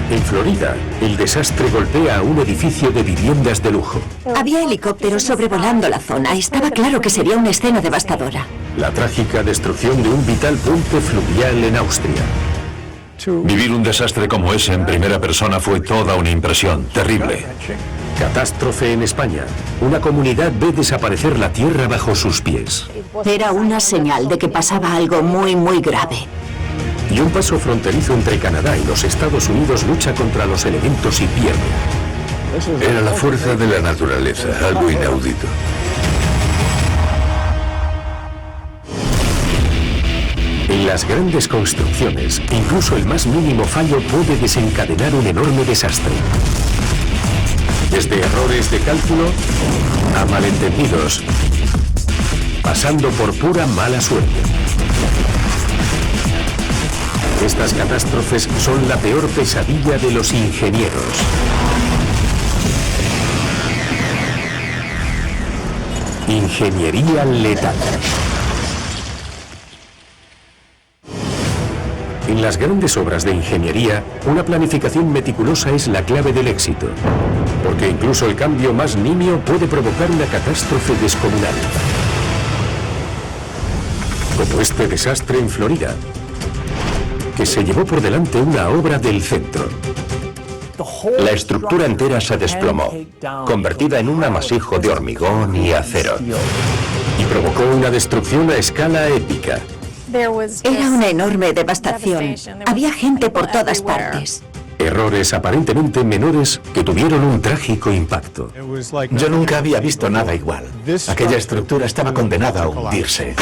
En Florida, el desastre golpea a un edificio de viviendas de lujo. Había helicópteros sobrevolando la zona. Estaba claro que sería una escena devastadora. La trágica destrucción de un vital puente fluvial en Austria. Vivir un desastre como ese en primera persona fue toda una impresión terrible. Catástrofe en España. Una comunidad ve desaparecer la tierra bajo sus pies. Era una señal de que pasaba algo muy, muy grave. Y un paso fronterizo entre Canadá y los Estados Unidos lucha contra los elementos y pierde. Era la fuerza de la naturaleza, algo inaudito. En las grandes construcciones, incluso el más mínimo fallo puede desencadenar un enorme desastre. Desde errores de cálculo a malentendidos, pasando por pura mala suerte. Estas catástrofes son la peor pesadilla de los ingenieros. Ingeniería letal. En las grandes obras de ingeniería, una planificación meticulosa es la clave del éxito, porque incluso el cambio más nimio puede provocar una catástrofe descomunal. Como este desastre en Florida, que se llevó por delante una obra del centro. La estructura entera se desplomó, convertida en un amasijo de hormigón y acero. Y provocó una destrucción a escala épica. Era una enorme devastación. Había gente por todas partes. Errores aparentemente menores que tuvieron un trágico impacto. Yo nunca había visto nada igual. Aquella estructura estaba condenada a hundirse.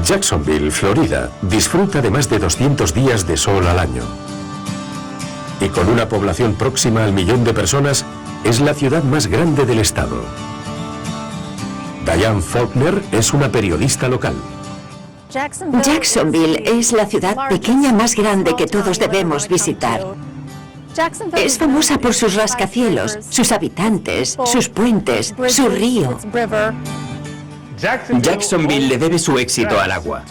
Jacksonville, Florida, disfruta de más de 200 días de sol al año. Y con una población próxima al 1.000.000 de personas, es la ciudad más grande del estado. Diane Faulkner es una periodista local. Jacksonville es la ciudad pequeña más grande que todos debemos visitar. Es famosa por sus rascacielos, sus habitantes, sus puentes, su río. Jacksonville le debe su éxito al agua,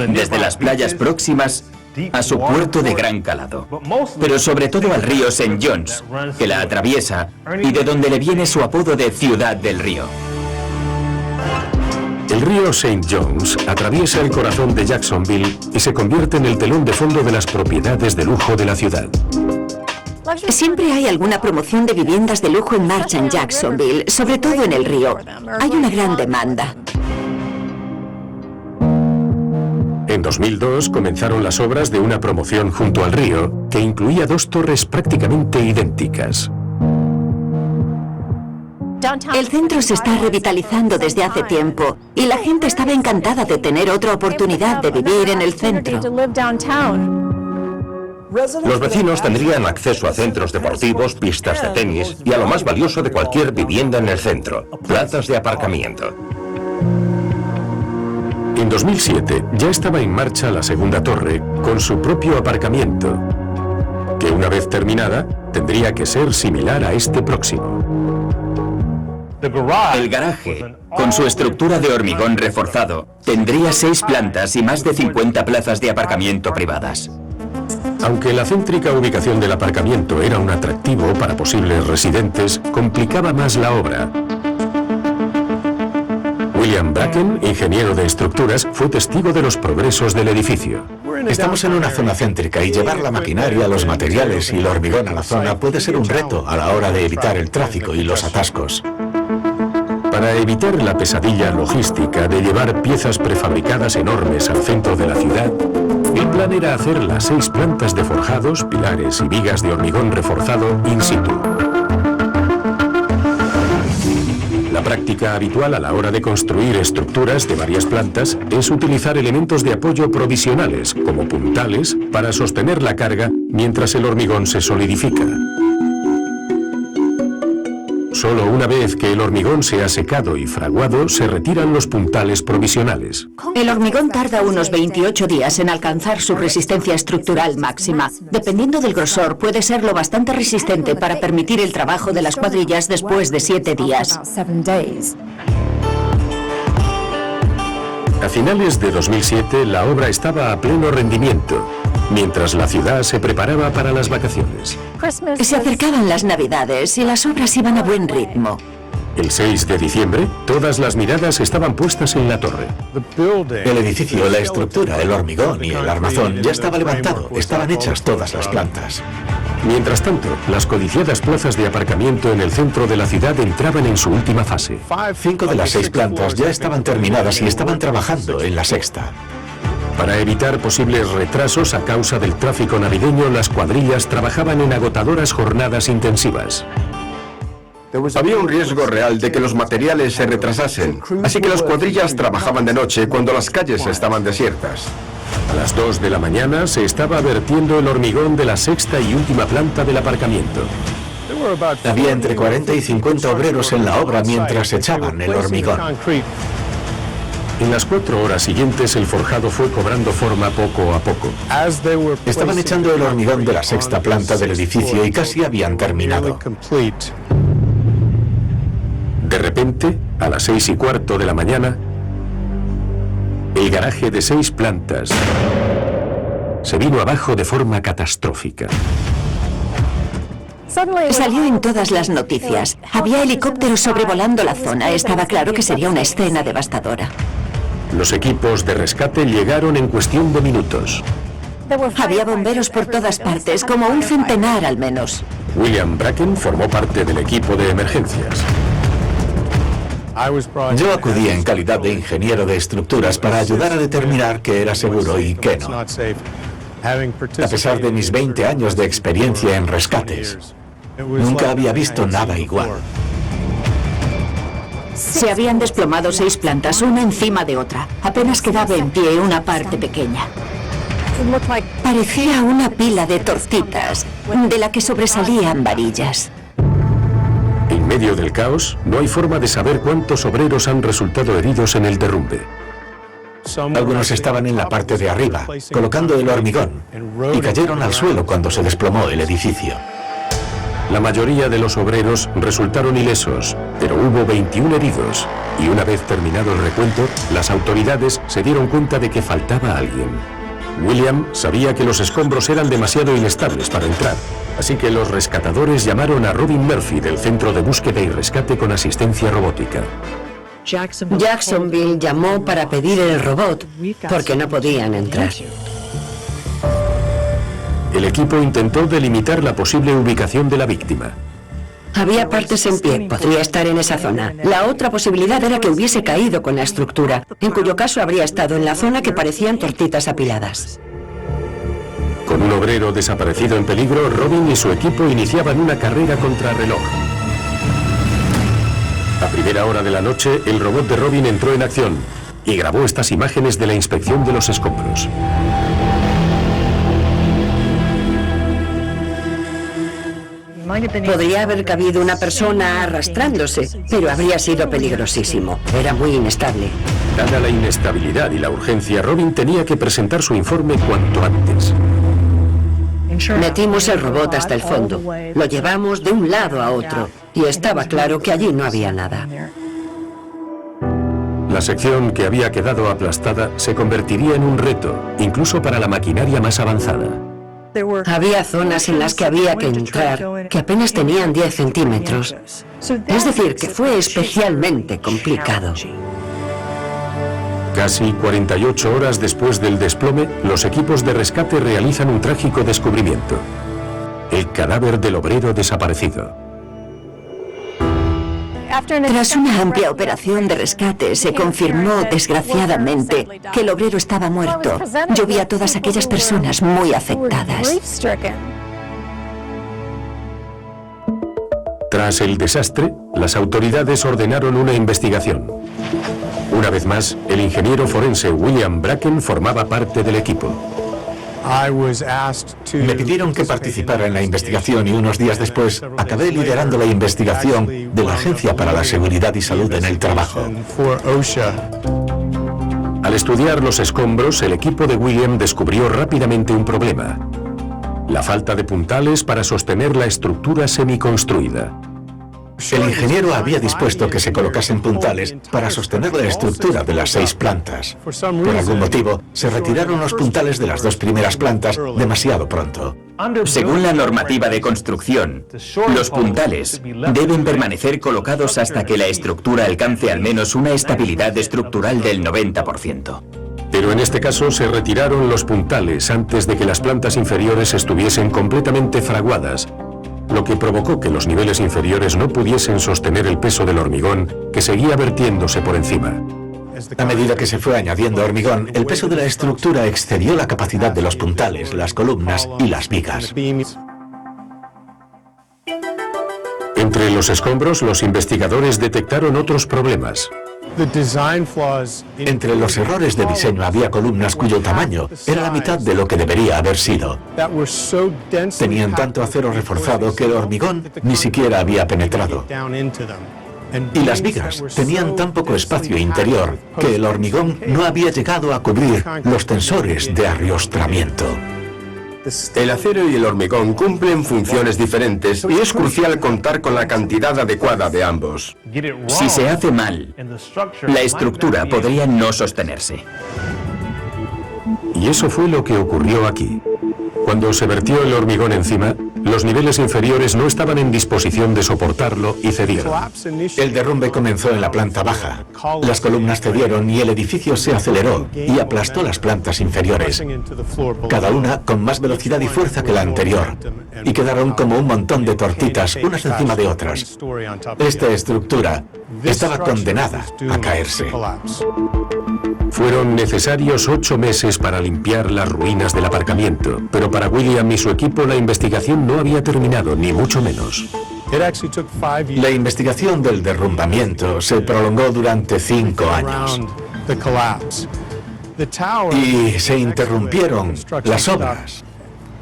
desde las playas próximas a su puerto de gran calado, pero sobre todo al río St. John's, que la atraviesa y de donde le viene su apodo de Ciudad del Río. El río St. John's atraviesa el corazón de Jacksonville y se convierte en el telón de fondo de las propiedades de lujo de la ciudad. Siempre hay alguna promoción de viviendas de lujo en marcha en Jacksonville, sobre todo en el río. Hay una gran demanda. En 2002 comenzaron las obras de una promoción junto al río que incluía 2 torres prácticamente idénticas. El centro se está revitalizando desde hace tiempo y la gente estaba encantada de tener otra oportunidad de vivir en el centro. Los vecinos tendrían acceso a centros deportivos, pistas de tenis y a lo más valioso de cualquier vivienda en el centro, plazas de aparcamiento. En 2007 ya estaba en marcha la segunda torre con su propio aparcamiento, que una vez terminada tendría que ser similar a este próximo. El garaje, con su estructura de hormigón reforzado, tendría 6 plantas y más de 50 plazas de aparcamiento privadas. Aunque la céntrica ubicación del aparcamiento era un atractivo para posibles residentes, complicaba más la obra. William Bracken, ingeniero de estructuras, fue testigo de los progresos del edificio. Estamos en una zona céntrica y llevar la maquinaria, los materiales y el hormigón a la zona puede ser un reto a la hora de evitar el tráfico y los atascos. Para evitar la pesadilla logística de llevar piezas prefabricadas enormes al centro de la ciudad, el plan era hacer las 6 plantas de forjados, pilares y vigas de hormigón reforzado in situ. La práctica habitual a la hora de construir estructuras de varias plantas es utilizar elementos de apoyo provisionales, como puntales, para sostener la carga mientras el hormigón se solidifica. Solo una vez que el hormigón se ha secado y fraguado, se retiran los puntales provisionales. El hormigón tarda unos 28 días en alcanzar su resistencia estructural máxima. Dependiendo del grosor, puede ser lo bastante resistente para permitir el trabajo de las cuadrillas después de 7 días. A finales de 2007, la obra estaba a pleno rendimiento, mientras la ciudad se preparaba para las vacaciones. Se acercaban las Navidades y las obras iban a buen ritmo. El 6 de diciembre, todas las miradas estaban puestas en la torre. El edificio, la estructura, el hormigón y el armazón ya estaba levantado. Estaban hechas todas las plantas. Mientras tanto, las codiciadas plazas de aparcamiento en el centro de la ciudad entraban en su última fase. 5 de las 6 plantas ya estaban terminadas y estaban trabajando en la sexta. Para evitar posibles retrasos a causa del tráfico navideño, las cuadrillas trabajaban en agotadoras jornadas intensivas. Había un riesgo real de que los materiales se retrasasen, así que las cuadrillas trabajaban de noche cuando las calles estaban desiertas. A las 2 de la mañana se estaba vertiendo el hormigón de la sexta y última planta del aparcamiento. Había entre 40 y 50 obreros en la obra mientras echaban el hormigón. En las 4 horas siguientes, el forjado fue cobrando forma poco a poco. Estaban echando el hormigón de la sexta planta del edificio y casi habían terminado. De repente, a las 6:15 de la mañana, el garaje de 6 plantas se vino abajo de forma catastrófica. Salió en todas las noticias. Había helicópteros sobrevolando la zona. Estaba claro que sería una escena devastadora. Los equipos de rescate llegaron en cuestión de minutos. Había bomberos por todas partes, como un centenar al menos. William Bracken formó parte del equipo de emergencias. Yo acudí en calidad de ingeniero de estructuras para ayudar a determinar qué era seguro y qué no. A pesar de mis 20 años de experiencia en rescates, nunca había visto nada igual. Se habían desplomado 6 plantas, una encima de otra. Apenas quedaba en pie una parte pequeña. Parecía una pila de tortitas, de la que sobresalían varillas. En medio del caos, no hay forma de saber cuántos obreros han resultado heridos en el derrumbe. Algunos estaban en la parte de arriba, colocando el hormigón, y cayeron al suelo cuando se desplomó el edificio. La mayoría de los obreros resultaron ilesos, pero hubo 21 heridos, y una vez terminado el recuento, las autoridades se dieron cuenta de que faltaba alguien. William sabía que los escombros eran demasiado inestables para entrar, así que los rescatadores llamaron a Robin Murphy del Centro de Búsqueda y Rescate con asistencia robótica. Jacksonville llamó para pedir el robot porque no podían entrar. El equipo intentó delimitar la posible ubicación de la víctima. Había partes en pie, podría estar en esa zona. La otra posibilidad era que hubiese caído con la estructura, en cuyo caso habría estado en la zona que parecían tortitas apiladas. Con un obrero desaparecido en peligro, Robin y su equipo iniciaban una carrera contrarreloj. A primera hora de la noche, el robot de Robin entró en acción y grabó estas imágenes de la inspección de los escombros. Podría haber cabido una persona arrastrándose, pero habría sido peligrosísimo. Era muy inestable. Dada la inestabilidad y la urgencia, Robin tenía que presentar su informe cuanto antes. Metimos el robot hasta el fondo. Lo llevamos de un lado a otro y estaba claro que allí no había nada. La sección que había quedado aplastada se convertiría en un reto, incluso para la maquinaria más avanzada. Había zonas en las que había que entrar que apenas tenían 10 centímetros. Es decir, que fue especialmente complicado. Casi 48 horas después del desplome, los equipos de rescate realizan un trágico descubrimiento: el cadáver del obrero desaparecido. Tras una amplia operación de rescate, se confirmó, desgraciadamente, que el obrero estaba muerto. Yo vi a todas aquellas personas muy afectadas. Tras el desastre, las autoridades ordenaron una investigación. Una vez más, el ingeniero forense William Bracken formaba parte del equipo. Me pidieron que participara en la investigación y unos días después acabé liderando la investigación de la Agencia para la Seguridad y Salud en el Trabajo. Al estudiar los escombros, el equipo de William descubrió rápidamente un problema: la falta de puntales para sostener la estructura semiconstruida. El ingeniero había dispuesto que se colocasen puntales para sostener la estructura de las 6 plantas. Por algún motivo, se retiraron los puntales de las 2 primeras plantas demasiado pronto. Según la normativa de construcción, los puntales deben permanecer colocados hasta que la estructura alcance al menos una estabilidad estructural del 90%. Pero en este caso se retiraron los puntales antes de que las plantas inferiores estuviesen completamente fraguadas, lo que provocó que los niveles inferiores no pudiesen sostener el peso del hormigón que seguía vertiéndose por encima. A medida que se fue añadiendo hormigón, el peso de la estructura excedió la capacidad de los puntales, las columnas y las vigas. Entre los escombros, los investigadores detectaron otros problemas. Entre los errores de diseño había columnas cuyo tamaño era la mitad de lo que debería haber sido. Tenían tanto acero reforzado que el hormigón ni siquiera había penetrado. Y las vigas tenían tan poco espacio interior que el hormigón no había llegado a cubrir los tensores de arriostramiento. El acero y el hormigón cumplen funciones diferentes y es crucial contar con la cantidad adecuada de ambos. Si se hace mal, la estructura podría no sostenerse. Y eso fue lo que ocurrió aquí. Cuando se vertió el hormigón encima, los niveles inferiores no estaban en disposición de soportarlo y cedieron. El derrumbe comenzó en la planta baja. Las columnas cedieron y el edificio se aceleró y aplastó las plantas inferiores, cada una con más velocidad y fuerza que la anterior, y quedaron como un montón de tortitas unas encima de otras. Esta estructura estaba condenada a caerse. Fueron necesarios 8 meses para limpiar las ruinas del aparcamiento, pero para William y su equipo la investigación no había terminado, ni mucho menos. La investigación del derrumbamiento se prolongó durante 5 años. Y se interrumpieron las obras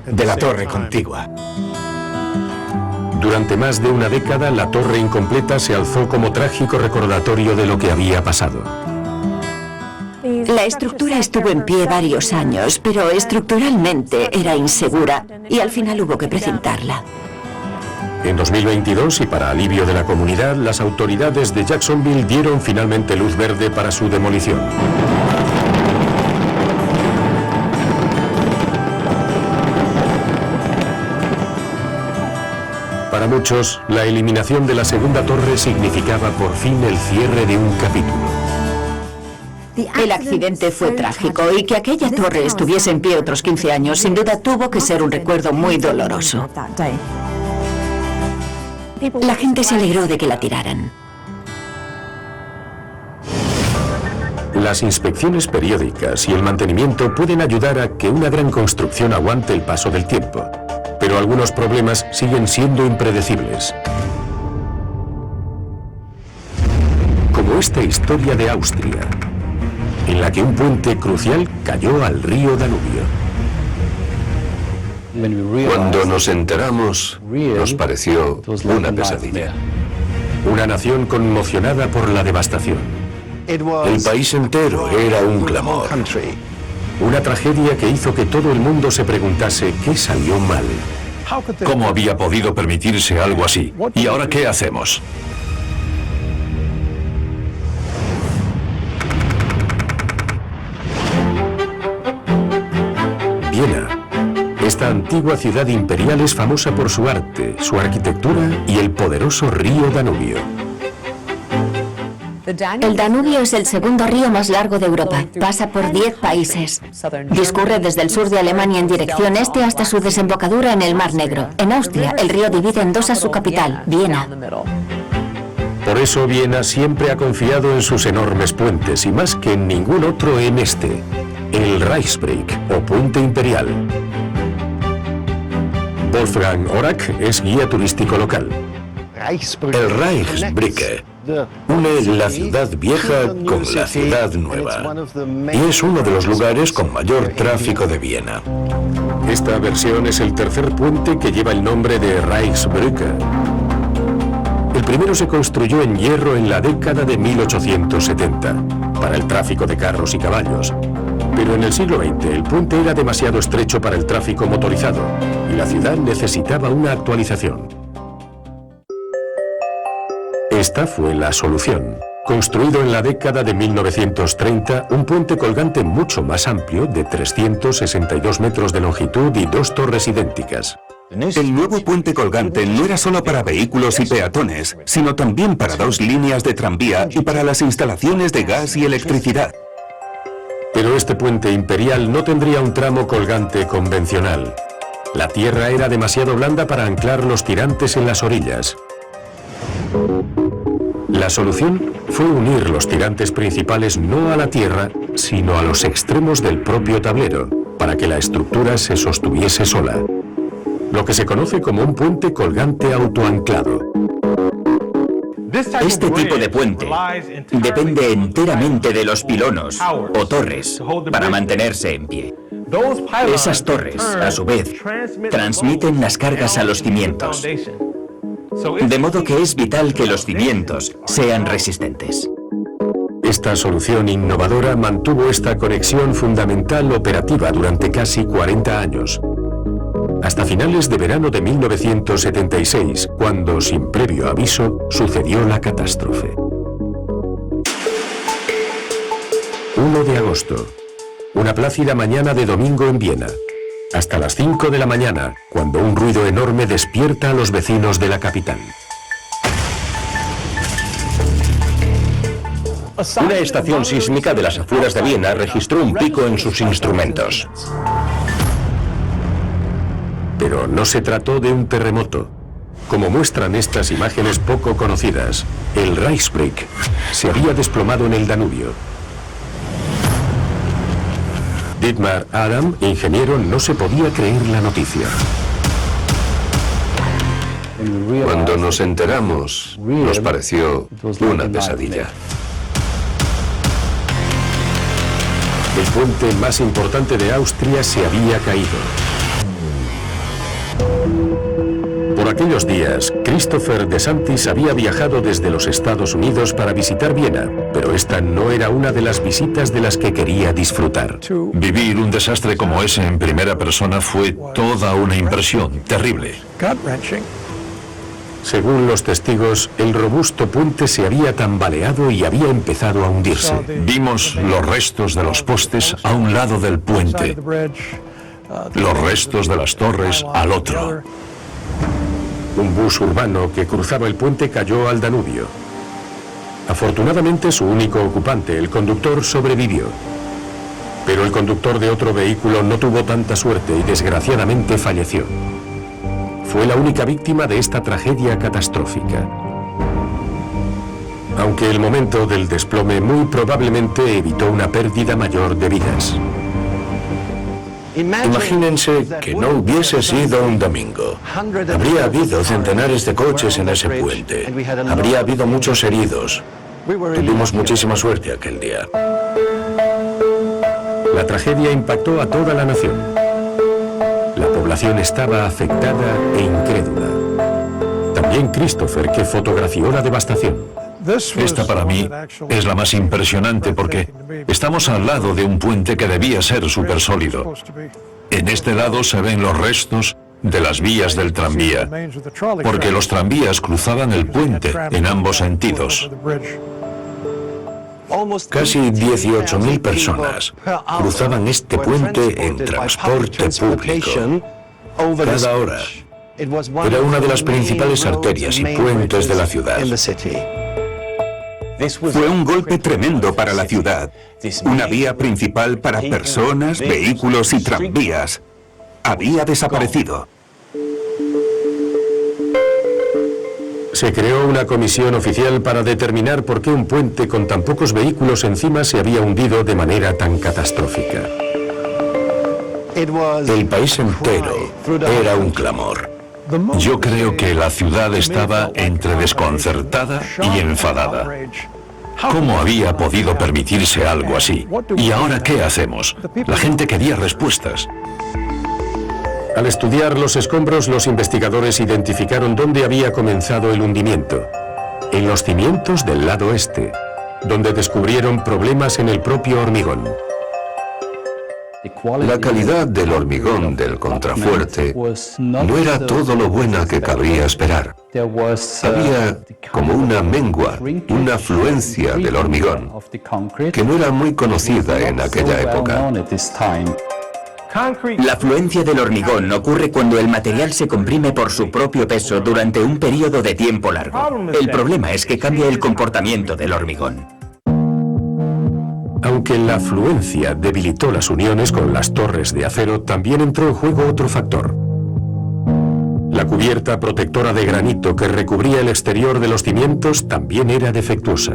de la torre contigua. Durante más de una década, la torre incompleta se alzó como trágico recordatorio de lo que había pasado. La estructura estuvo en pie varios años, pero estructuralmente era insegura y al final hubo que precintarla. En 2022, y para alivio de la comunidad, las autoridades de Jacksonville dieron finalmente luz verde para su demolición. Para muchos, la eliminación de la segunda torre significaba por fin el cierre de un capítulo. El accidente fue trágico y que aquella torre estuviese en pie otros 15 años sin duda tuvo que ser un recuerdo muy doloroso. La gente se alegró de que la tiraran. Las inspecciones periódicas y el mantenimiento pueden ayudar a que una gran construcción aguante el paso del tiempo, pero algunos problemas siguen siendo impredecibles. Como esta historia de Austria, en la que un puente crucial cayó al río Danubio. Cuando nos enteramos, nos pareció una pesadilla. Una nación conmocionada por la devastación. El país entero era un clamor. Una tragedia que hizo que todo el mundo se preguntase qué salió mal. ¿Cómo había podido permitirse algo así? ¿Y ahora qué hacemos? Viena. Esta antigua ciudad imperial es famosa por su arte, su arquitectura y el poderoso río Danubio. El Danubio es el segundo río más largo de Europa. Pasa por 10 países. Discurre desde el sur de Alemania en dirección este hasta su desembocadura en el Mar Negro. En Austria, el río divide en dos a su capital, Viena. Por eso Viena siempre ha confiado en sus enormes puentes y más que en ningún otro en este, el Reichsbrück o Puente Imperial. Wolfgang Orach es guía turístico local. El Reichsbrück une la ciudad vieja con la ciudad nueva y es uno de los lugares con mayor tráfico de Viena. Esta versión es el tercer puente que lleva el nombre de Reichsbrück. El primero se construyó en hierro en la década de 1870 para el tráfico de carros y caballos. Pero en el siglo XX el puente era demasiado estrecho para el tráfico motorizado y la ciudad necesitaba una actualización. Esta fue la solución. Construido en la década de 1930, un puente colgante mucho más amplio, de 362 metros de longitud y 2 torres idénticas. El nuevo puente colgante no era solo para vehículos y peatones, sino también para 2 líneas de tranvía y para las instalaciones de gas y electricidad. Pero este puente imperial no tendría un tramo colgante convencional. La tierra era demasiado blanda para anclar los tirantes en las orillas. La solución fue unir los tirantes principales no a la tierra, sino a los extremos del propio tablero, para que la estructura se sostuviese sola. Lo que se conoce como un puente colgante autoanclado. Este tipo de puente depende enteramente de los pilonos o torres para mantenerse en pie. Esas torres, a su vez, transmiten las cargas a los cimientos. De modo que es vital que los cimientos sean resistentes. Esta solución innovadora mantuvo esta conexión fundamental operativa durante casi 40 años. Hasta finales de verano de 1976, cuando, sin previo aviso, sucedió la catástrofe. 1 de agosto. Una plácida mañana de domingo en Viena. Hasta las 5 de la mañana, cuando un ruido enorme despierta a los vecinos de la capital. Una estación sísmica de las afueras de Viena registró un pico en sus instrumentos. Pero no se trató de un terremoto. Como muestran estas imágenes poco conocidas, el Reichsbrick se había desplomado en el Danubio. Dietmar Adam, ingeniero, no se podía creer la noticia. Cuando nos enteramos, nos pareció una pesadilla. El puente más importante de Austria se había caído. Por aquellos días, Christopher de Santis había viajado desde los Estados Unidos para visitar Viena, pero esta no era una de las visitas de las que quería disfrutar. Vivir un desastre como ese en primera persona fue toda una impresión terrible. Según los testigos, el robusto puente se había tambaleado y había empezado a hundirse. Vimos los restos de los postes a un lado del puente, los restos de las torres al otro. Un bus urbano que cruzaba el puente cayó al Danubio. Afortunadamente, su único ocupante, el conductor, sobrevivió. Pero el conductor de otro vehículo no tuvo tanta suerte y desgraciadamente falleció. Fue la única víctima de esta tragedia catastrófica. Aunque el momento del desplome muy probablemente evitó una pérdida mayor de vidas. Imagínense que no hubiese sido un domingo. Habría habido centenares de coches en ese puente. Habría habido muchos heridos. Tuvimos muchísima suerte aquel día. La tragedia impactó a toda la nación. La población estaba afectada e incrédula. También Christopher, que fotografió la devastación. Esta para mí es la más impresionante porque estamos al lado de un puente que debía ser súper sólido. En este lado se ven los restos de las vías del tranvía, porque los tranvías cruzaban el puente en ambos sentidos. Casi 18.000 personas cruzaban este puente en transporte público cada hora. Era una de las principales arterias y puentes de la ciudad. Fue un golpe tremendo para la ciudad. Una vía principal para personas, vehículos y tranvías había desaparecido. Se creó una comisión oficial para determinar por qué un puente con tan pocos vehículos encima se había hundido de manera tan catastrófica. El país entero era un clamor. Yo creo que la ciudad estaba entre desconcertada y enfadada. ¿Cómo había podido permitirse algo así? ¿Y ahora qué hacemos? La gente quería respuestas. Al estudiar los escombros, los investigadores identificaron dónde había comenzado el hundimiento. En los cimientos del lado este, donde descubrieron problemas en el propio hormigón. La calidad del hormigón del contrafuerte no era todo lo buena que cabría esperar. Había como una mengua, una afluencia del hormigón, que no era muy conocida en aquella época. La afluencia del hormigón ocurre cuando el material se comprime por su propio peso durante un periodo de tiempo largo. El problema es que cambia el comportamiento del hormigón. Aunque la afluencia debilitó las uniones con las torres de acero, también entró en juego otro factor. La cubierta protectora de granito que recubría el exterior de los cimientos también era defectuosa.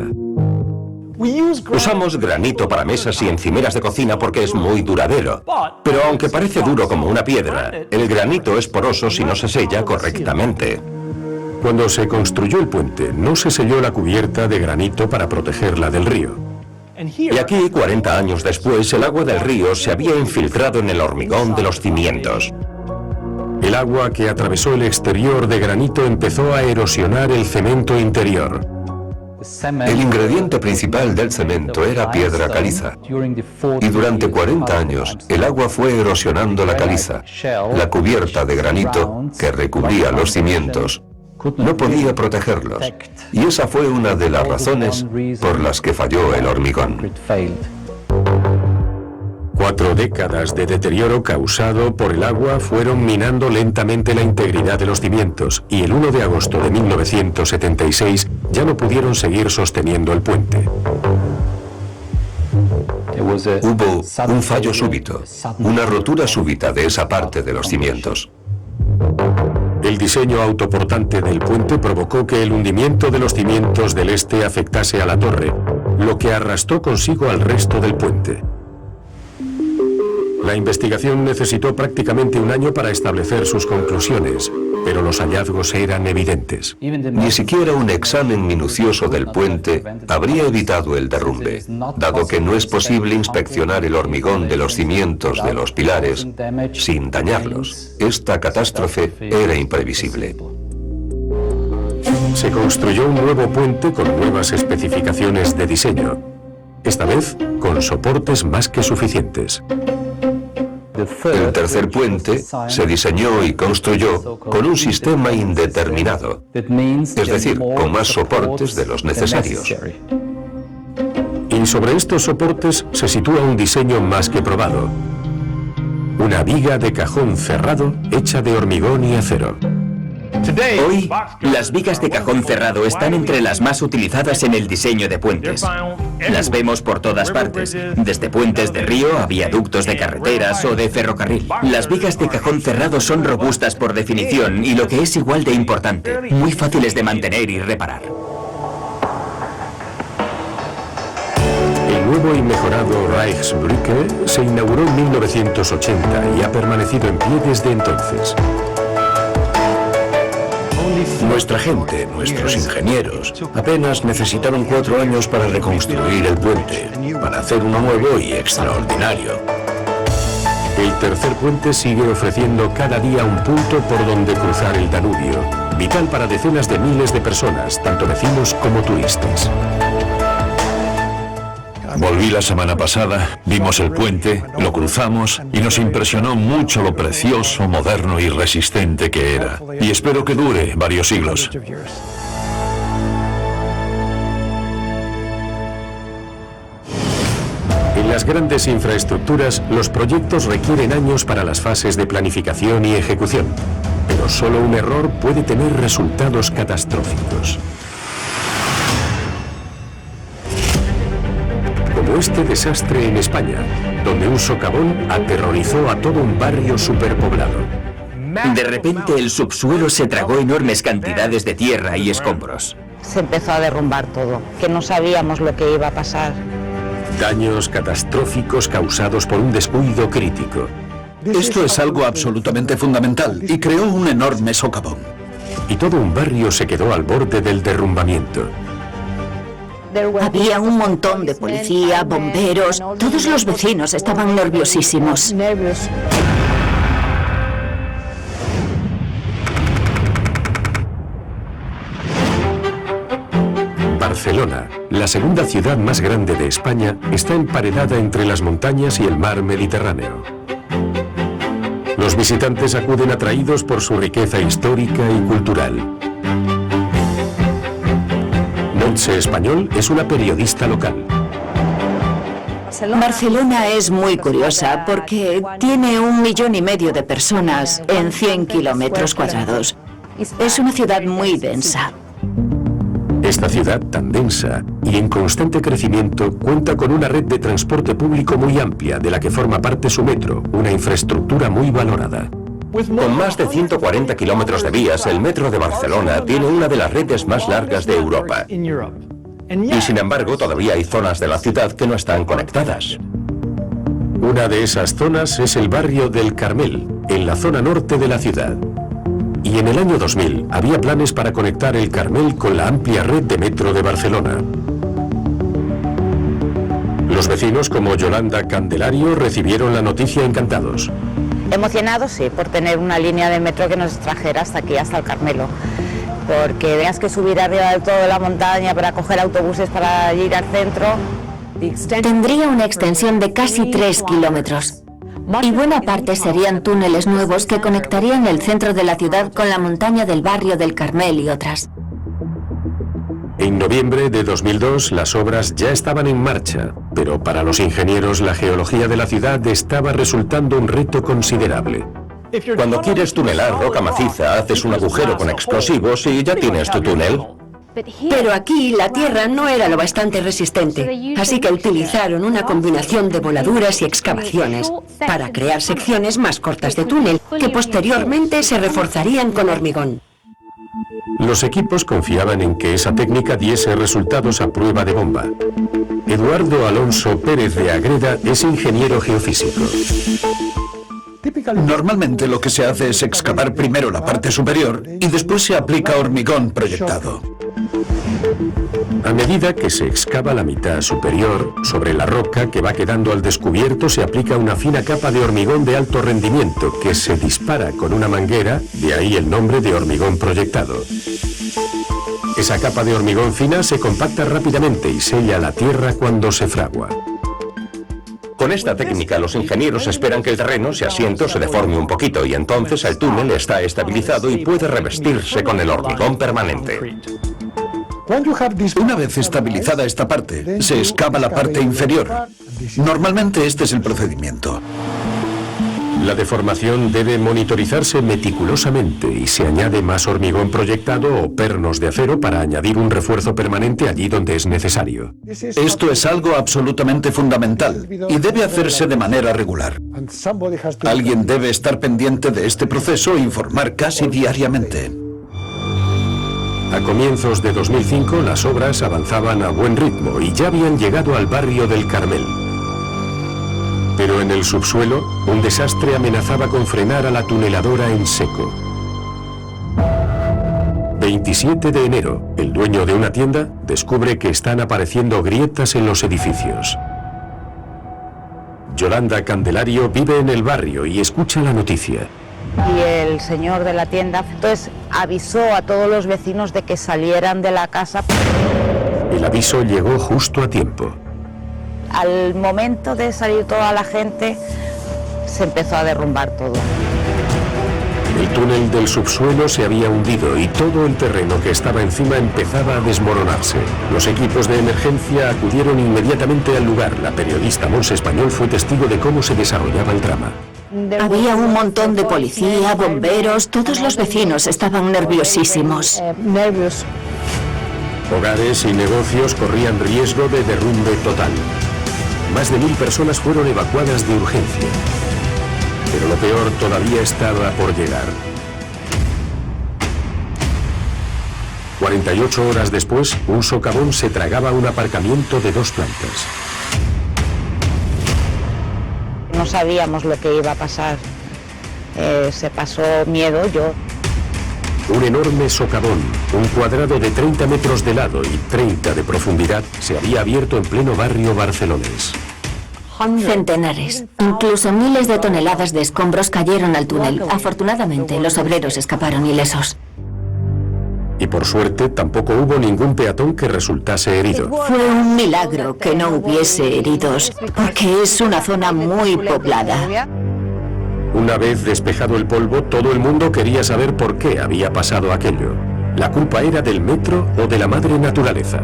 Usamos granito para mesas y encimeras de cocina porque es muy duradero. Pero aunque parece duro como una piedra, el granito es poroso si no se sella correctamente. Cuando se construyó el puente, no se selló la cubierta de granito para protegerla del río. Y aquí, 40 años después, el agua del río se había infiltrado en el hormigón de los cimientos. El agua que atravesó el exterior de granito empezó a erosionar el cemento interior. El ingrediente principal del cemento era piedra caliza. Y durante 40 años, el agua fue erosionando la caliza. La cubierta de granito que recubría los cimientos no podía protegerlos. Y esa fue una de las razones por las que falló el hormigón. 4 décadas de deterioro causado por el agua fueron minando lentamente la integridad de los cimientos, y el 1 de agosto de 1976 ya no pudieron seguir sosteniendo el puente. Hubo un fallo súbito, una rotura súbita de esa parte de los cimientos. El diseño autoportante del puente provocó que el hundimiento de los cimientos del este afectase a la torre, lo que arrastró consigo al resto del puente. La investigación necesitó prácticamente un año para establecer sus conclusiones, pero los hallazgos eran evidentes. Ni siquiera un examen minucioso del puente habría evitado el derrumbe, dado que no es posible inspeccionar el hormigón de los cimientos de los pilares sin dañarlos. Esta catástrofe era imprevisible. Se construyó un nuevo puente con nuevas especificaciones de diseño, esta vez con soportes más que suficientes. El tercer puente se diseñó y construyó con un sistema indeterminado, es decir, con más soportes de los necesarios. Y sobre estos soportes se sitúa un diseño más que probado: una viga de cajón cerrado hecha de hormigón y acero. Hoy, las vigas de cajón cerrado están entre las más utilizadas en el diseño de puentes. Las vemos por todas partes, desde puentes de río a viaductos de carreteras o de ferrocarril. Las vigas de cajón cerrado son robustas por definición y, lo que es igual de importante, muy fáciles de mantener y reparar. El nuevo y mejorado Reichsbrücke se inauguró en 1980 y ha permanecido en pie desde entonces. Nuestra gente, nuestros ingenieros, apenas necesitaron 4 años para reconstruir el puente, para hacer uno nuevo y extraordinario. El tercer puente sigue ofreciendo cada día un punto por donde cruzar el Danubio, vital para decenas de miles de personas, tanto vecinos como turistas. Volví la semana pasada, vimos el puente, lo cruzamos y nos impresionó mucho lo precioso, moderno y resistente que era. Y espero que dure varios siglos. En las grandes infraestructuras, los proyectos requieren años para las fases de planificación y ejecución, pero solo un error puede tener resultados catastróficos. Como este desastre en España, donde un socavón aterrorizó a todo un barrio superpoblado. De repente, el subsuelo se tragó enormes cantidades de tierra y escombros. Se empezó a derrumbar todo, que no sabíamos lo que iba a pasar. Daños catastróficos causados por un descuido crítico. Esto es algo absolutamente fundamental y creó un enorme socavón. Y todo un barrio se quedó al borde del derrumbamiento. Había un montón de policía, bomberos, todos los vecinos estaban nerviosísimos. Barcelona Barcelona, la segunda ciudad más grande de España, está emparedada entre las montañas y el mar Mediterráneo. Los visitantes acuden atraídos por su riqueza histórica y cultural. Montse Español es una periodista local. Barcelona es muy curiosa porque tiene 1,5 millones de personas en 100 kilómetros cuadrados. Es una ciudad muy densa. Esta ciudad tan densa y en constante crecimiento cuenta con una red de transporte público muy amplia de la que forma parte su metro, una infraestructura muy valorada. Con más de 140 kilómetros de vías, el metro de Barcelona tiene una de las redes más largas de Europa. Y sin embargo, todavía hay zonas de la ciudad que no están conectadas. Una de esas zonas es el barrio del Carmel, en la zona norte de la ciudad. Y en el año 2000 había planes para conectar el Carmel con la amplia red de metro de Barcelona. Los vecinos como Yolanda Candelario recibieron la noticia encantados. Emocionados, sí, por tener una línea de metro que nos trajera hasta aquí, hasta el Carmelo. Porque tenías que subir arriba de toda la montaña para coger autobuses para ir al centro. Tendría una extensión de casi 3 kilómetros. Y buena parte serían túneles nuevos que conectarían el centro de la ciudad con la montaña del barrio del Carmel y otras. En noviembre de 2002 las obras ya estaban en marcha, pero para los ingenieros la geología de la ciudad estaba resultando un reto considerable. Cuando quieres tunelar roca maciza, haces un agujero con explosivos y ya tienes tu túnel. Pero aquí la tierra no era lo bastante resistente, así que utilizaron una combinación de voladuras y excavaciones para crear secciones más cortas de túnel, que posteriormente se reforzarían con hormigón. Los equipos confiaban en que esa técnica diese resultados a prueba de bomba. Eduardo Alonso Pérez de Agreda es ingeniero geofísico. Normalmente lo que se hace es excavar primero la parte superior y después se aplica hormigón proyectado. A medida que se excava la mitad superior, sobre la roca que va quedando al descubierto se aplica una fina capa de hormigón de alto rendimiento que se dispara con una manguera, de ahí el nombre de hormigón proyectado. Esa capa de hormigón fina se compacta rápidamente y sella la tierra cuando se fragua. Con esta técnica, los ingenieros esperan que el terreno se asiente o se deforme un poquito y entonces el túnel está estabilizado y puede revestirse con el hormigón permanente. Una vez estabilizada esta parte, se excava la parte inferior. Normalmente este es el procedimiento. La deformación debe monitorizarse meticulosamente y se añade más hormigón proyectado o pernos de acero para añadir un refuerzo permanente allí donde es necesario. Esto es algo absolutamente fundamental y debe hacerse de manera regular. Alguien debe estar pendiente de este proceso e informar casi diariamente. A comienzos de 2005 las obras avanzaban a buen ritmo y ya habían llegado al barrio del Carmel. Pero en el subsuelo, un desastre amenazaba con frenar a la tuneladora en seco. 27 de enero, el dueño de una tienda descubre que están apareciendo grietas en los edificios. Yolanda Candelario vive en el barrio y escucha la noticia. Y el señor de la tienda entonces avisó a todos los vecinos de que salieran de la casa. El aviso llegó justo a tiempo. Al momento de salir toda la gente, se empezó a derrumbar todo. El túnel del subsuelo se había hundido y todo el terreno que estaba encima empezaba a desmoronarse. Los equipos de emergencia acudieron inmediatamente al lugar. La periodista Montse Español fue testigo de cómo se desarrollaba el drama. Había un montón de policía, bomberos, todos los vecinos estaban nerviosísimos. Hogares y negocios corrían riesgo de derrumbe total. Más de 1000 personas fueron evacuadas de urgencia. Pero lo peor todavía estaba por llegar. 48 horas después, un socavón se tragaba un aparcamiento de 2 plantas. No sabíamos lo que iba a pasar. Se pasó miedo, yo. Un enorme socavón, un cuadrado de 30 metros de lado y 30 de profundidad, se había abierto en pleno barrio barcelonés. Centenares, incluso miles de toneladas de escombros cayeron al túnel. Afortunadamente, los obreros escaparon ilesos. Y por suerte tampoco hubo ningún peatón que resultase herido. Fue un milagro que no hubiese heridos, porque es una zona muy poblada. Una vez despejado el polvo, todo el mundo quería saber por qué había pasado aquello. ¿La culpa era del metro o de la madre naturaleza?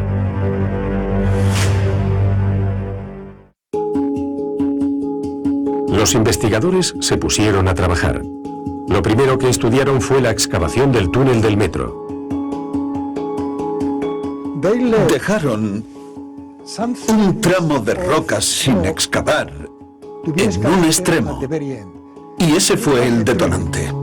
Los investigadores se pusieron a trabajar. Lo primero que estudiaron fue la excavación del túnel del metro. Dejaron un tramo de rocas sin excavar en un extremo, y ese fue el detonante.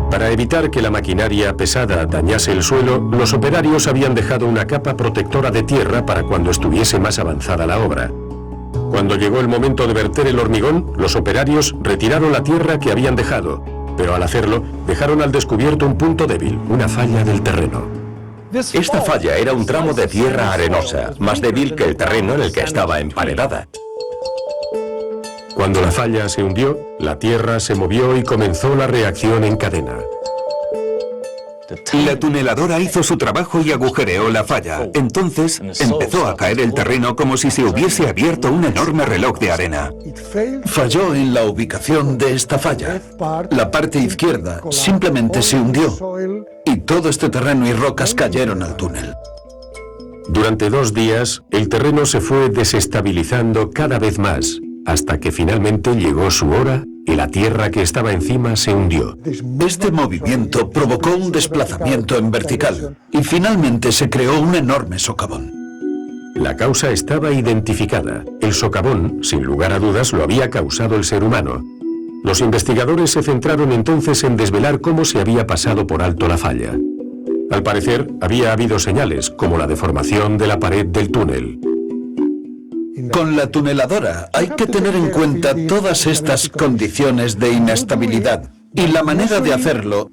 Para evitar que la maquinaria pesada dañase el suelo, los operarios habían dejado una capa protectora de tierra para cuando estuviese más avanzada la obra. Cuando llegó el momento de verter el hormigón, los operarios retiraron la tierra que habían dejado, pero al hacerlo, dejaron al descubierto un punto débil, una falla del terreno. Esta falla era un tramo de tierra arenosa, más débil que el terreno en el que estaba emparedada. Cuando la falla se hundió, la tierra se movió y comenzó la reacción en cadena. La tuneladora hizo su trabajo y agujereó la falla. Entonces empezó a caer el terreno como si se hubiese abierto un enorme reloj de arena. Falló en la ubicación de esta falla. La parte izquierda simplemente se hundió y todo este terreno y rocas cayeron al túnel. Durante 2 días, el terreno se fue desestabilizando cada vez más, hasta que finalmente llegó su hora y la tierra que estaba encima se hundió. Este movimiento provocó un desplazamiento en vertical y finalmente se creó un enorme socavón. La causa estaba identificada. El socavón, sin lugar a dudas, lo había causado el ser humano. Los investigadores se centraron entonces en desvelar cómo se había pasado por alto la falla. Al parecer, había habido señales, como la deformación de la pared del túnel. Con la tuneladora hay que tener en cuenta todas estas condiciones de inestabilidad. Y la manera de hacerlo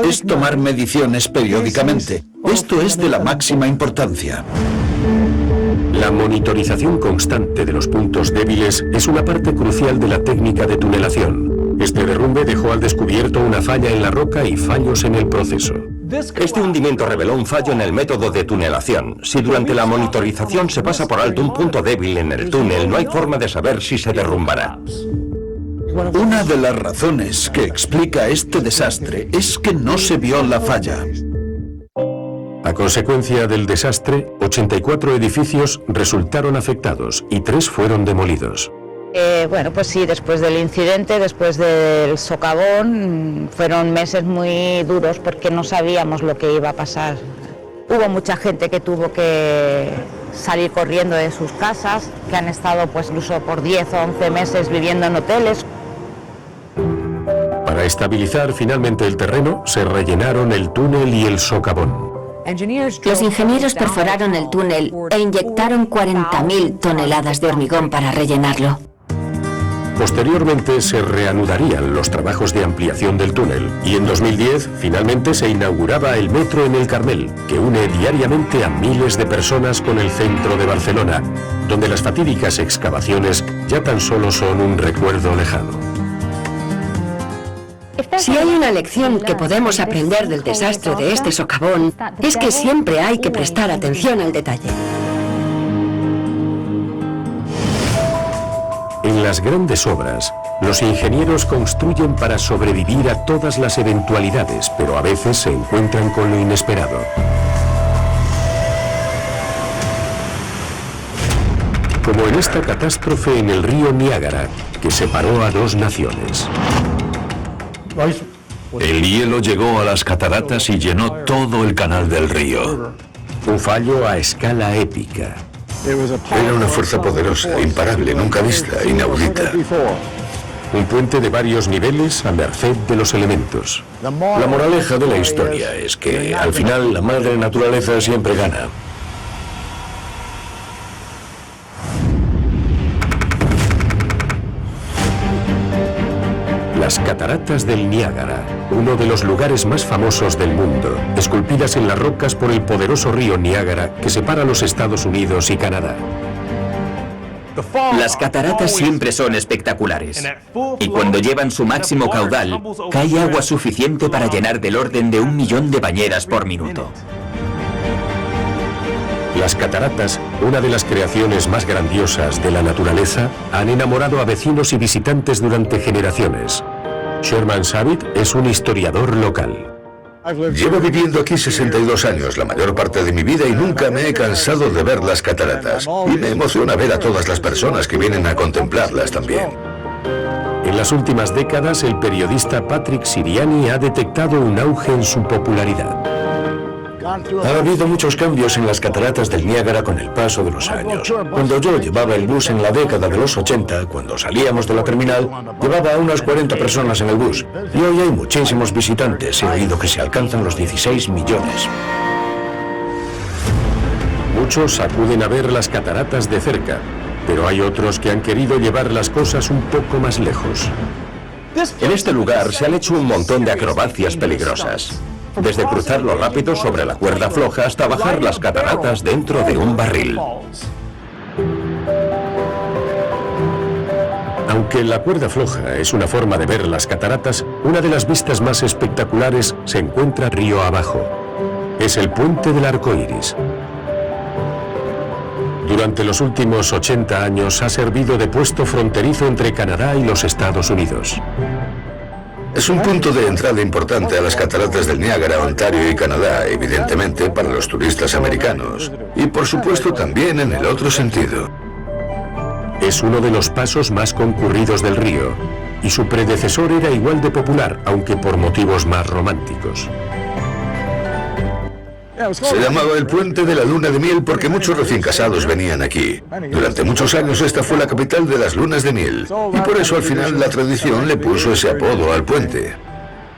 es tomar mediciones periódicamente. Esto es de la máxima importancia. La monitorización constante de los puntos débiles es una parte crucial de la técnica de tunelación. Este derrumbe dejó al descubierto una falla en la roca y fallos en el proceso. Este hundimiento reveló un fallo en el método de tunelación. Si durante la monitorización se pasa por alto un punto débil en el túnel, no hay forma de saber si se derrumbará. Una de las razones que explica este desastre es que no se vio la falla. A consecuencia del desastre, 84 edificios resultaron afectados y 3 fueron demolidos. Bueno, pues sí, después del incidente, después del socavón, fueron meses muy duros porque no sabíamos lo que iba a pasar. Hubo mucha gente que tuvo que salir corriendo de sus casas, que han estado pues incluso por 10 o 11 meses viviendo en hoteles. Para estabilizar finalmente el terreno, se rellenaron el túnel y el socavón. Los ingenieros perforaron el túnel e inyectaron 40.000 toneladas de hormigón para rellenarlo. Posteriormente se reanudarían los trabajos de ampliación del túnel y en 2010 finalmente se inauguraba el metro en el Carmel, que une diariamente a miles de personas con el centro de Barcelona, donde las fatídicas excavaciones ya tan solo son un recuerdo lejano. Si hay una lección que podemos aprender del desastre de este socavón, es que siempre hay que prestar atención al detalle. En las grandes obras, los ingenieros construyen para sobrevivir a todas las eventualidades, pero a veces se encuentran con lo inesperado. Como en esta catástrofe en el río Niágara, que separó a 2 naciones. El hielo llegó a las cataratas y llenó todo el canal del río. Un fallo a escala épica. Era una fuerza poderosa, imparable, nunca vista, inaudita. Un puente de varios niveles a merced de los elementos. La moraleja de la historia es que al final la madre naturaleza siempre gana. Las cataratas del Niágara, uno de los lugares más famosos del mundo, esculpidas en las rocas por el poderoso río Niágara que separa los Estados Unidos y Canadá. Las cataratas siempre son espectaculares. Y cuando llevan su máximo caudal, cae agua suficiente para llenar del orden de 1 millón de bañeras por minuto. Las cataratas, una de las creaciones más grandiosas de la naturaleza, han enamorado a vecinos y visitantes durante generaciones. Sherman Savitt es un historiador local. Llevo viviendo aquí 62 años, la mayor parte de mi vida, y nunca me he cansado de ver las cataratas. Y me emociona ver a todas las personas que vienen a contemplarlas también. En las últimas décadas, el periodista Patrick Siriani ha detectado un auge en su popularidad. Ha habido muchos cambios en las cataratas del Niágara con el paso de los años. Cuando yo llevaba el bus en la década de los 80, cuando salíamos de la terminal, llevaba a unas 40 personas en el bus. Y hoy hay muchísimos visitantes. He oído que se alcanzan los 16 millones. Muchos acuden a ver las cataratas de cerca, pero hay otros que han querido llevar las cosas un poco más lejos. En este lugar se han hecho un montón de acrobacias peligrosas. Desde cruzarlo rápido sobre la cuerda floja hasta bajar las cataratas dentro de un barril. Aunque la cuerda floja es una forma de ver las cataratas, una de las vistas más espectaculares se encuentra río abajo. Es el puente del arco iris. Durante los últimos 80 años ha servido de puesto fronterizo entre Canadá y los Estados Unidos. Es un punto de entrada importante a las cataratas del Niágara, Ontario y Canadá, evidentemente para los turistas americanos. Y por supuesto también en el otro sentido. Es uno de los pasos más concurridos del río, y su predecesor era igual de popular, aunque por motivos más románticos. Se llamaba el Puente de la Luna de Miel porque muchos recién casados venían aquí. Durante muchos años esta fue la capital de las lunas de miel, y por eso al final la tradición le puso ese apodo al puente.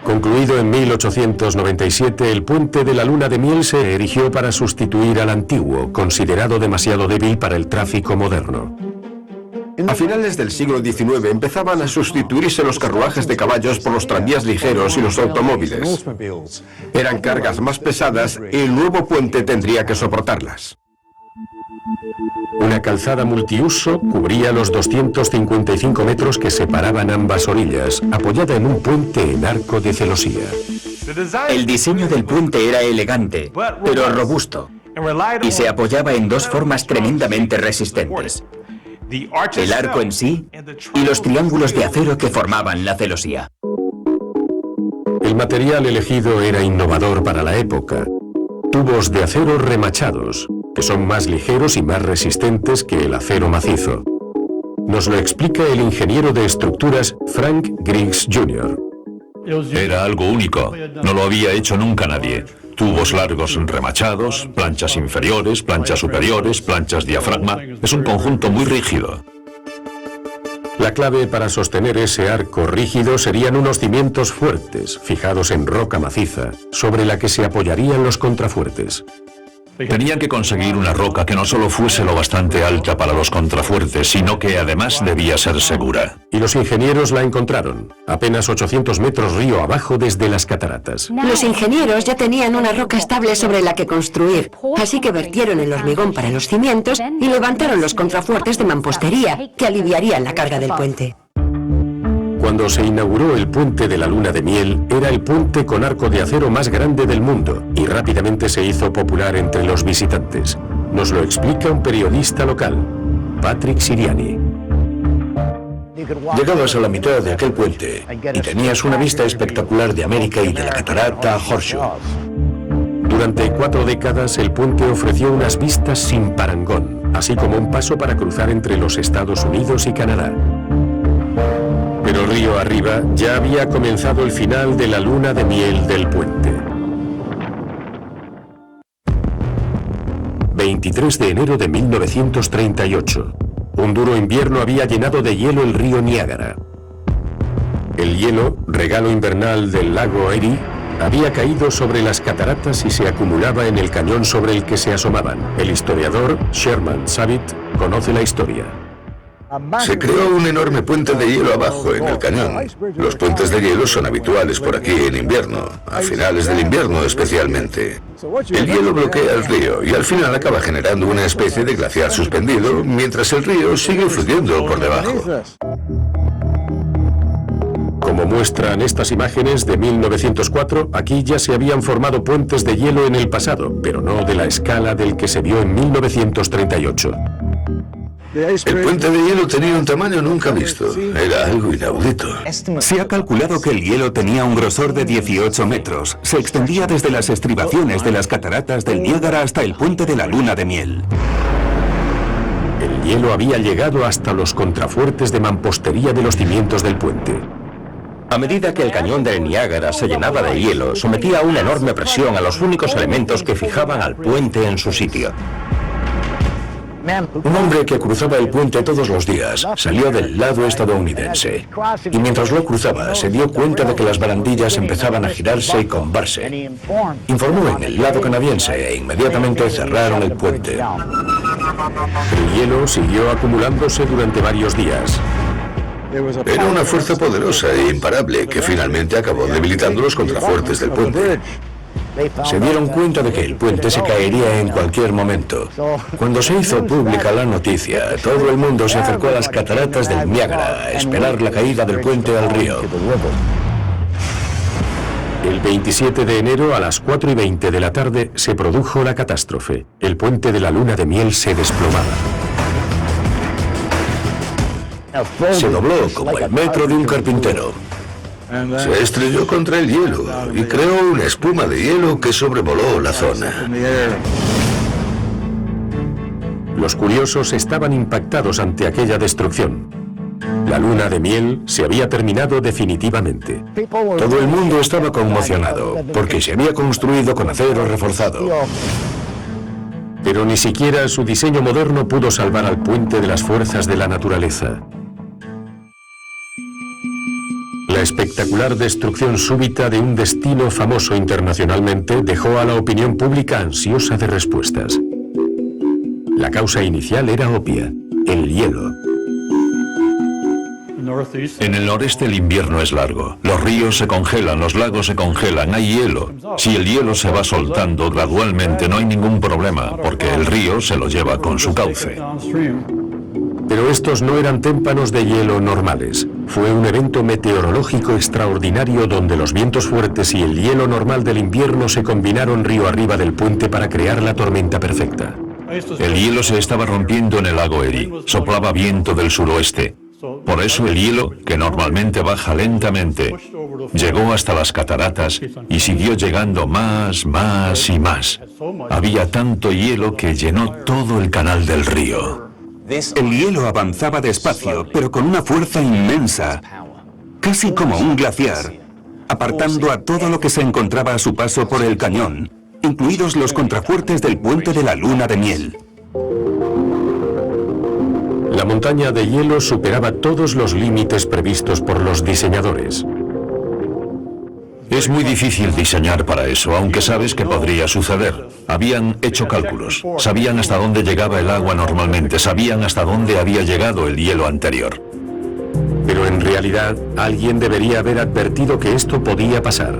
Concluido en 1897, el Puente de la Luna de Miel se erigió para sustituir al antiguo, considerado demasiado débil para el tráfico moderno. A finales del siglo XIX empezaban a sustituirse los carruajes de caballos por los tranvías ligeros y los automóviles. Eran cargas más pesadas y el nuevo puente tendría que soportarlas. Una calzada multiuso cubría los 255 metros que separaban ambas orillas, apoyada en un puente en arco de celosía. El diseño del puente era elegante, pero robusto, y se apoyaba en dos formas tremendamente resistentes: el arco en sí y los triángulos de acero que formaban la celosía. El material elegido era innovador para la época. Tubos de acero remachados, que son más ligeros y más resistentes que el acero macizo. Nos lo explica el ingeniero de estructuras Frank Griggs Jr. Era algo único, no lo había hecho nunca nadie. Tubos largos remachados, planchas inferiores, planchas superiores, planchas diafragma. Es un conjunto muy rígido. La clave para sostener ese arco rígido serían unos cimientos fuertes, fijados en roca maciza, sobre la que se apoyarían los contrafuertes. Tenían que conseguir una roca que no solo fuese lo bastante alta para los contrafuertes, sino que además debía ser segura. Y los ingenieros la encontraron, apenas 800 metros río abajo desde las cataratas. Los ingenieros ya tenían una roca estable sobre la que construir, así que vertieron el hormigón para los cimientos y levantaron los contrafuertes de mampostería, que aliviarían la carga del puente. Cuando se inauguró el Puente de la Luna de Miel, era el puente con arco de acero más grande del mundo y rápidamente se hizo popular entre los visitantes. Nos lo explica un periodista local, Patrick Siriani. Llegabas a la mitad de aquel puente y tenías una vista espectacular de América y de la catarata Horseshoe. Durante 4 décadas, el puente ofreció unas vistas sin parangón, así como un paso para cruzar entre los Estados Unidos y Canadá. Pero río arriba ya había comenzado el final de la luna de miel del puente. 23 de enero de 1938. Un duro invierno había llenado de hielo el río Niágara. El hielo, regalo invernal del lago Erie, había caído sobre las cataratas y se acumulaba en el cañón sobre el que se asomaban. El historiador Sherman Savitt conoce la historia. Se creó un enorme puente de hielo abajo, en el cañón. Los puentes de hielo son habituales por aquí en invierno, a finales del invierno especialmente. El hielo bloquea el río y al final acaba generando una especie de glaciar suspendido, mientras el río sigue fluyendo por debajo. Como muestran estas imágenes de 1904, aquí ya se habían formado puentes de hielo en el pasado, pero no de la escala del que se vio en 1938. El puente de hielo tenía un tamaño nunca visto. Era algo inaudito. Se ha calculado que el hielo tenía un grosor de 18 metros. Se extendía desde las estribaciones de las cataratas del Niágara hasta el puente de la Luna de Miel. El hielo había llegado hasta los contrafuertes de mampostería de los cimientos del puente. A medida que el cañón del Niágara se llenaba de hielo, sometía a una enorme presión a los únicos elementos que fijaban al puente en su sitio. Un hombre que cruzaba el puente todos los días salió del lado estadounidense y mientras lo cruzaba se dio cuenta de que las barandillas empezaban a girarse y combarse. Informó en el lado canadiense e inmediatamente cerraron el puente. El hielo siguió acumulándose durante varios días. Era una fuerza poderosa e imparable que finalmente acabó debilitando los contrafuertes del puente. Se dieron cuenta de que el puente se caería en cualquier momento. Cuando se hizo pública la noticia, todo el mundo se acercó a las cataratas del Niágara a esperar la caída del puente al río. El 27 de enero a las 4:20 de la tarde se produjo la catástrofe. El puente de la Luna de Miel se desplomaba. Se dobló como el metro de un carpintero. Se estrelló contra el hielo y creó una espuma de hielo que sobrevoló la zona. Los curiosos estaban impactados ante aquella destrucción. La Luna de Miel se había terminado definitivamente. Todo el mundo estaba conmocionado porque se había construido con acero reforzado. Pero ni siquiera su diseño moderno pudo salvar al puente de las fuerzas de la naturaleza. La espectacular destrucción súbita de un destino famoso internacionalmente dejó a la opinión pública ansiosa de respuestas. La causa inicial era obvia: el hielo. En el noreste el invierno es largo. Los ríos se congelan, los lagos se congelan, hay hielo. Si el hielo se va soltando gradualmente no hay ningún problema, porque el río se lo lleva con su cauce. Pero estos no eran témpanos de hielo normales. Fue un evento meteorológico extraordinario donde los vientos fuertes y el hielo normal del invierno se combinaron río arriba del puente para crear la tormenta perfecta. El hielo se estaba rompiendo en el lago Erie. Soplaba viento del suroeste. Por eso el hielo, que normalmente baja lentamente, llegó hasta las cataratas y siguió llegando más, más y más. Había tanto hielo que llenó todo el canal del río. El hielo avanzaba despacio, pero con una fuerza inmensa, casi como un glaciar, apartando a todo lo que se encontraba a su paso por el cañón, incluidos los contrafuertes del puente de la Luna de Miel. La montaña de hielo superaba todos los límites previstos por los diseñadores. Es muy difícil diseñar para eso, aunque sabes que podría suceder. Habían hecho cálculos, sabían hasta dónde llegaba el agua normalmente, sabían hasta dónde había llegado el hielo anterior. Pero en realidad, alguien debería haber advertido que esto podía pasar.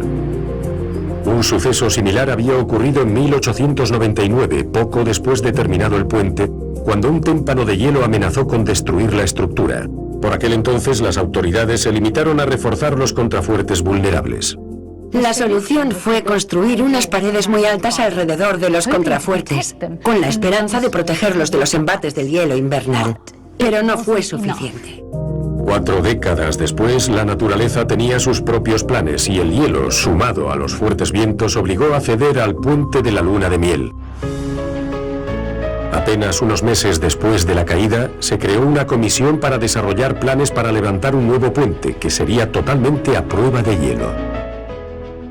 Un suceso similar había ocurrido en 1899, poco después de terminado el puente, cuando un témpano de hielo amenazó con destruir la estructura. Por aquel entonces, las autoridades se limitaron a reforzar los contrafuertes vulnerables. La solución fue construir unas paredes muy altas alrededor de los contrafuertes, con la esperanza de protegerlos de los embates del hielo invernal. Pero no fue suficiente. 4 décadas después, la naturaleza tenía sus propios planes y el hielo, sumado a los fuertes vientos, obligó a ceder al puente de la Luna de Miel. Apenas unos meses después de la caída, se creó una comisión para desarrollar planes para levantar un nuevo puente, que sería totalmente a prueba de hielo.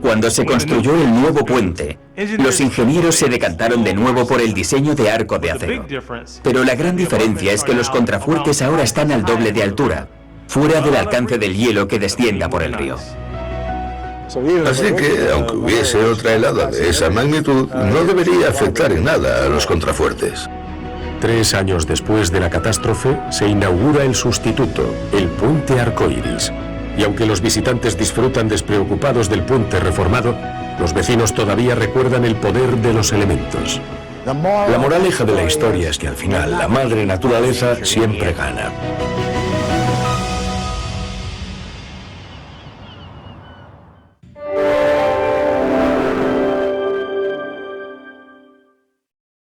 Cuando se construyó el nuevo puente, los ingenieros se decantaron de nuevo por el diseño de arco de acero. Pero la gran diferencia es que los contrafuertes ahora están al doble de altura, fuera del alcance del hielo que descienda por el río. Así que, aunque hubiese otra helada de esa magnitud, no debería afectar en nada a los contrafuertes. 3 años después de la catástrofe, se inaugura el sustituto, el puente Arcoiris. Y aunque los visitantes disfrutan despreocupados del puente reformado, los vecinos todavía recuerdan el poder de los elementos. La moraleja de la historia es que al final la madre naturaleza siempre gana.